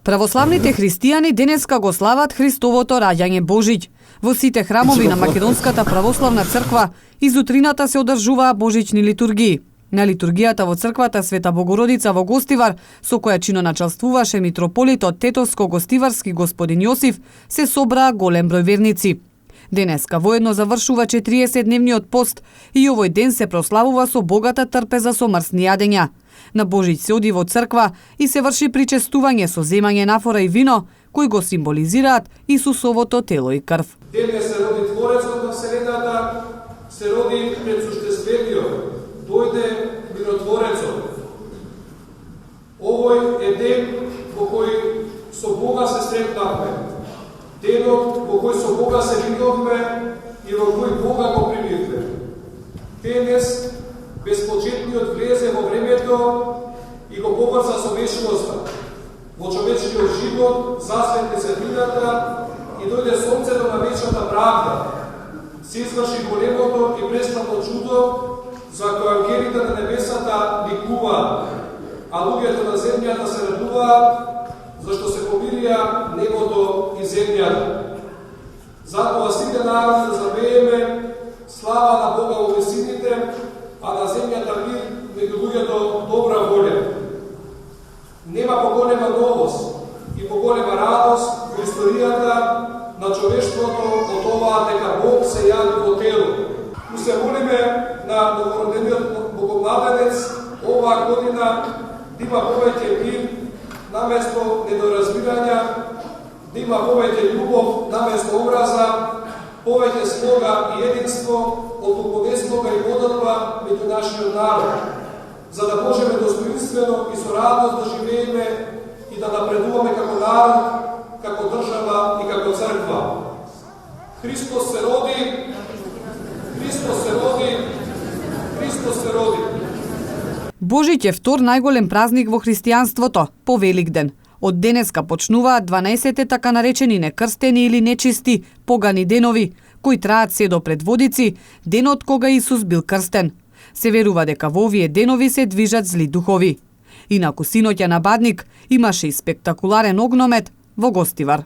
Православните христијани денеска го слават Христовото раѓање Божиќ. Во сите храмови на Македонската православна црква из утрината се одржуваа божични литургии. На литургијата во црквата Света Богородица во Гостивар, со која чиноначалствуваше митрополитот Тетовско-Гостиварски господин Јосиф, се собраа голем број верници. Денеска воедно завршува 40-дневниот пост и овој ден се прославува со богата трпеза со мрсни јадења. На Божиќ се оди во црква и се врши причестување со земање нафора и вино, кои го символизираат Исусовото тело и крв. Денес се роди Творецот на Вселената, се роди предсуштествениот, дојде Миротворецот. Овој е ден во кој со Бога се сретнавме. Денот во кој со Бога се видовме и во кој Бога го примивме. Денес безпочетниот влезе во времето и го поврза со вечноста. Во човечкиот живот засветли светлината и дојде сонцето на вечната правда. Се изврши големото и преславно чудо за кој ангелите на небесата ликуваат, а луѓето на земјата се радуваат, зашто се помирија небото и земјата. Затоа сите народи да завееме слава на Бога во висините, а на земјата мир меѓу луѓето добра воља. Нема поголема новост и поголема радост во историјата на човештвото од оваа дека Бог се јави во тело. Му се молиме на новородениот Богомладенец оваа година да има повеќе мир наместо недоразбирања, да има повеќе љубов наместо образа, повеќе слога и единство, отколку неслога и подобба меѓу нашиот народ, за да можеме достоинствено и со радост да живееме и да напредуваме како народ, како држава и како црква. Христос се роди, Христос се роди, Христос се роди. Божиќ е втор најголем празник во христијанството, по Великден. Од денеска почнуваат 12 така наречени некрстени или нечисти погани денови, кои траат се до предводици, денот кога Исус бил крстен. Се верува дека во овие денови се движат зли духови. Инаку синоќа на Бадник имаше и спектакуларен огномет во Гостивар.